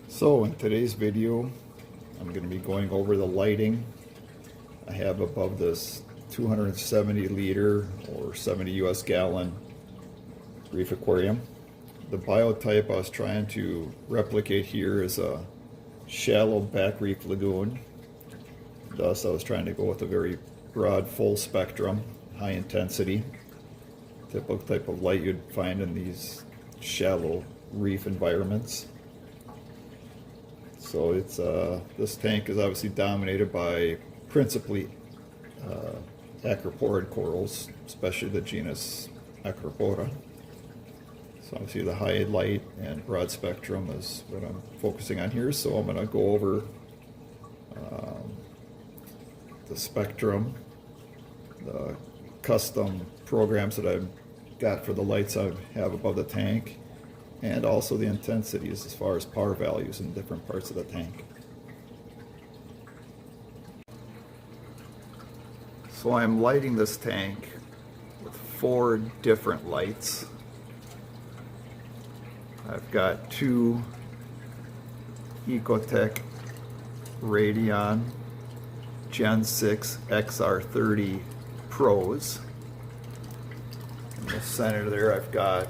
So in today's video, I'm going to be going over the lighting I have above this 270 liter or 70 US gallon reef aquarium. The biotype I was trying to replicate here is a shallow back reef lagoon. Thus I was trying to go with a very broad, full spectrum, high intensity, typical type of light you'd find in these shallow reef environments. So it's this tank is obviously dominated by principally acroporid corals, especially the genus Acropora. So obviously the high light and broad spectrum is what I'm focusing on here. So I'm going to go over the spectrum, the custom programs that I've got for the lights I have above the tank, and also the intensities as far as power values in different parts of the tank. So I'm lighting this tank with 4 different lights. I've got 2 Ecotech Radion Gen 6 XR30 Pros. In the center there I've got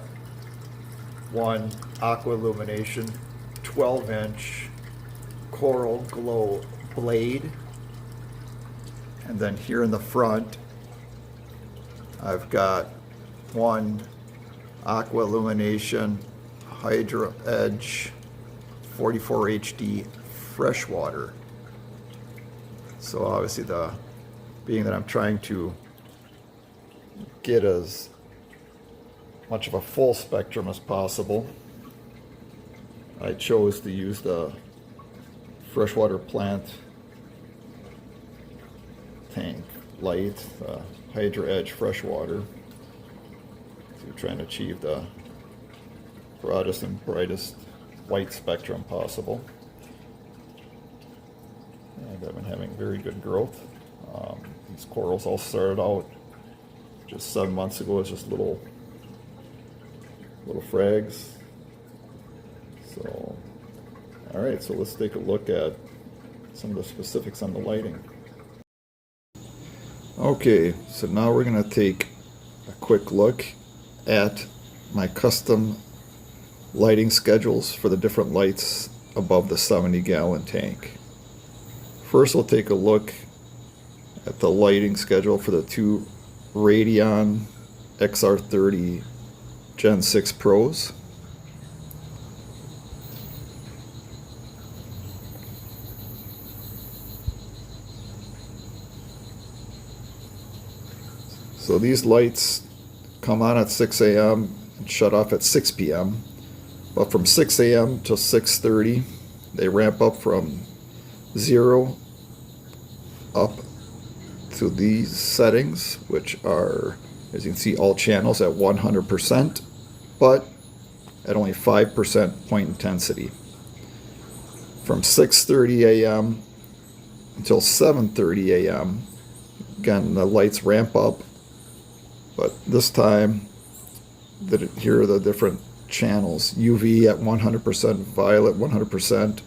one Aqua Illumination 12-inch Coral Glow blade, and then here in the front I've got one Aqua Illumination Hydra Edge 44 HD freshwater. So obviously, being that I'm trying to get as much of a full spectrum as possible, I chose to use the freshwater plant tank light, Hydra Edge freshwater, to try and achieve the broadest and brightest white spectrum possible. And I've been having very good growth. These corals all started out just 7 months ago as just little frags. So, all right, so let's take a look at some of the specifics on the lighting. Okay, so now we're going to take a quick look at my custom lighting schedules for the different lights above the 70-gallon tank. First, we'll take a look at the lighting schedule for the 2 Radion XR30 Gen 6 Pros. So these lights come on at 6 a.m. and shut off at 6 p.m. But from 6 a.m. till 6:30, they ramp up from 0 up to these settings, which are, as you can see, all channels at 100%, but at only 5% point intensity. From 6:30 a.m. until 7:30 a.m., again, the lights ramp up, but this time, here are the different channels: UV at 100%, violet 100%,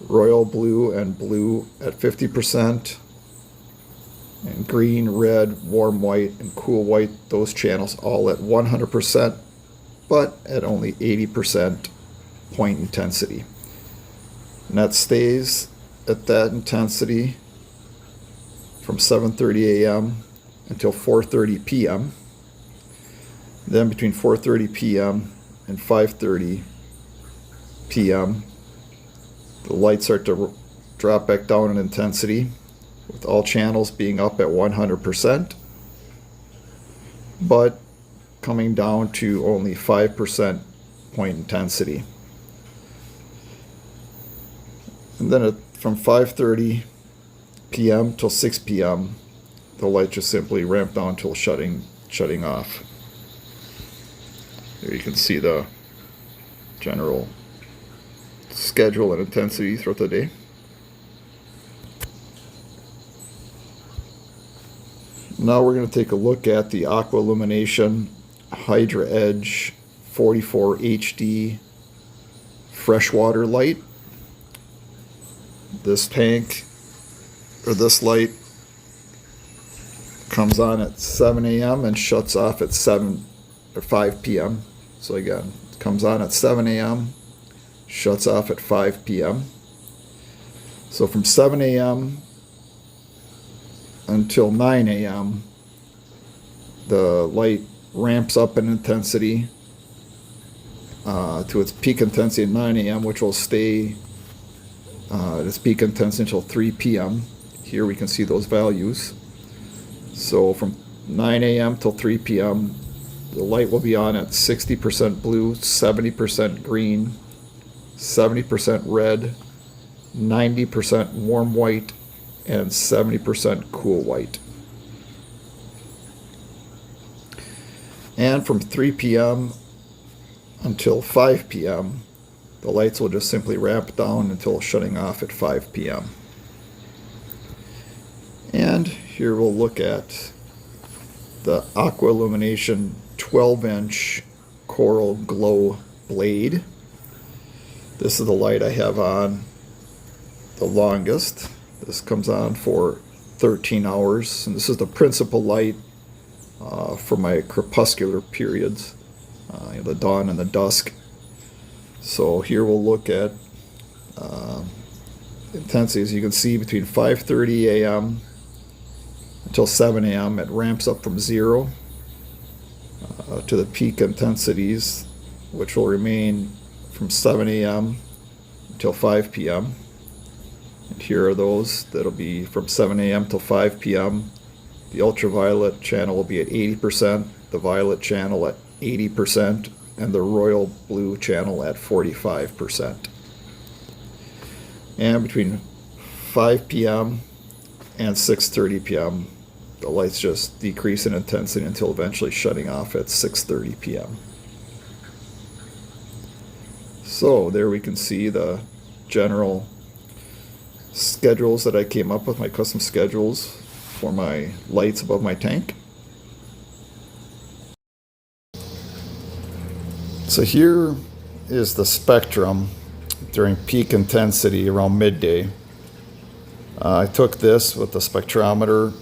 royal blue and blue at 50%, and green, red, warm white, and cool white, those channels all at 100%, but at only 80% point intensity. And that stays at that intensity from 7:30 a.m. until 4:30 p.m. Then between 4:30 p.m. and 5:30 p.m., the lights start to drop back down in intensity, with all channels being up at 100%, but coming down to only 5% point intensity. And then from 5:30 p.m. till 6 p.m., the light just simply ramp down until shutting off. There you can see the general schedule and intensity throughout the day. Now we're going to take a look at the Aqua Illumination Hydra Edge 44 HD freshwater light. This tank, or this light, comes on at 7 a.m. and shuts off at 7 or 5 p.m. So again, it comes on at 7 a.m., shuts off at 5 p.m. So from 7 a.m. until 9 a.m., the light ramps up in intensity to its peak intensity at 9 a.m., which will stay at its peak intensity until 3 p.m. Here we can see those values. So from 9 a.m. till 3 p.m., the light will be on at 60% blue, 70% green, 70% red, 90% warm white, and 70% cool white. And from 3 p.m. until 5 p.m., the lights will just simply ramp down until shutting off at 5 p.m. And here we'll look at the Aqua Illumination 12-inch Coral Glow blade. This is the light I have on the longest. This comes on for 13 hours, and this is the principal light for my crepuscular periods, the dawn and the dusk. So here we'll look at intensity. As you can see, between 5:30 a.m. until 7 a.m. it ramps up from 0 to the peak intensities, which will remain from 7 a.m. until 5 p.m. And here are those that'll be from 7 a.m. till 5 p.m. The ultraviolet channel will be at 80%, the violet channel at 80%, and the royal blue channel at 45%. And between 5 p.m. and 6:30 p.m., the lights just decrease in intensity until eventually shutting off at 6:30 p.m. So there we can see the general schedules that I came up with, my custom schedules for my lights above my tank. So here is the spectrum during peak intensity around midday. I took this with the spectrometer,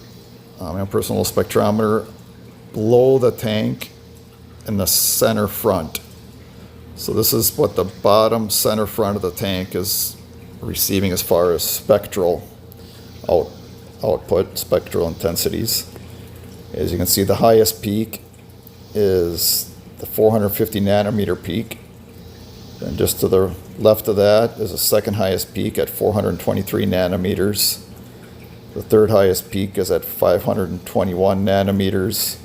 my personal spectrometer, below the tank in the center front. So this is what the bottom center front of the tank is receiving as far as spectral output, spectral intensities. As you can see, the highest peak is the 450 nanometer peak. And just to the left of that is the second highest peak at 423 nanometers. The third highest peak is at 521 nanometers.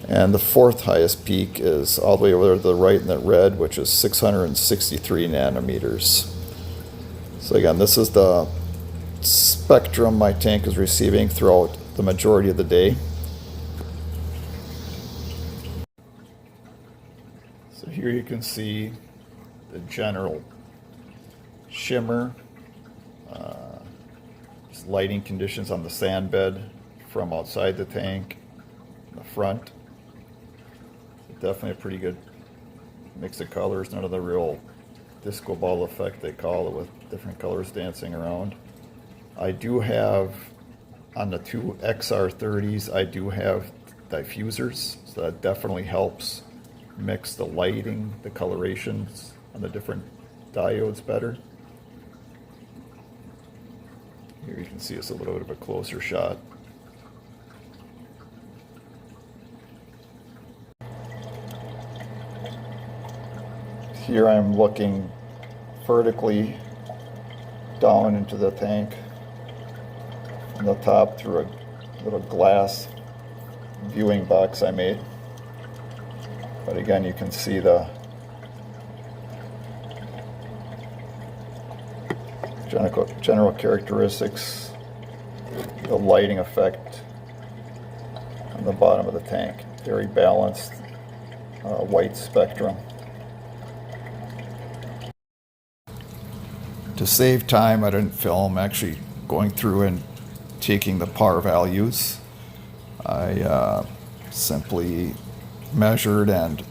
And the fourth highest peak is all the way over to the right in that red, which is 663 nanometers. So again, this is the spectrum my tank is receiving throughout the majority of the day. So here you can see the general shimmer, just lighting conditions on the sand bed from outside the tank, in the front. Definitely a pretty good mix of colors, none of the real disco ball effect they call it, with different colors dancing around. I do have, on the two XR30s, I do have diffusers, so that definitely helps mix the lighting, the colorations on the different diodes better. Here you can see us a little bit of a closer shot. Here I'm looking vertically down into the tank from the top through a little glass viewing box I made. But again, you can see the general characteristics, the lighting effect on the bottom of the tank. Very balanced white spectrum. To save time, I didn't film actually going through and taking the par values. I simply measured and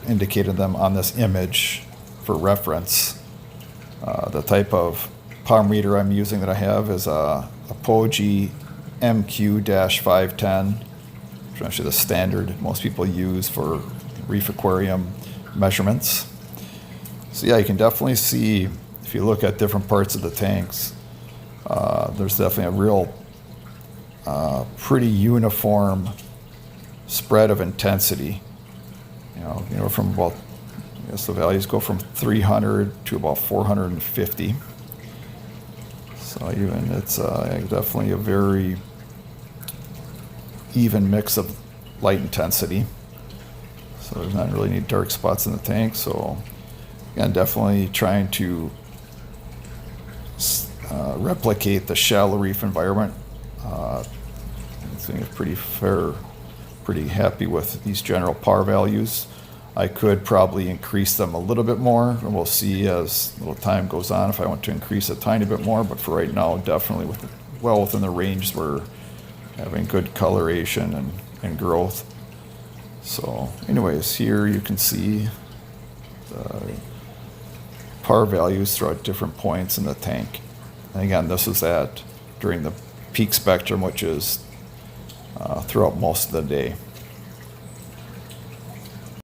indicated them on this image for reference, the type of palm reader I'm using that I have is a Apogee MQ-510, which is actually the standard most people use for reef aquarium measurements. So yeah, you can definitely see, if you look at different parts of the tanks, there's definitely a real pretty uniform spread of intensity. You know, from about, I guess the values go from 300 to about 450. So even it's definitely a very even mix of light intensity. So there's not really any dark spots in the tank. So again, definitely trying to replicate the shallow reef environment. I think it's pretty fair, pretty happy with these general par values. I could probably increase them a little bit more, and we'll see as a little time goes on if I want to increase a tiny bit more, but for right now, definitely well within the range we're having good coloration and growth. So anyways, here you can see the par values throughout different points in the tank. And again, this is during the peak spectrum, which is throughout most of the day.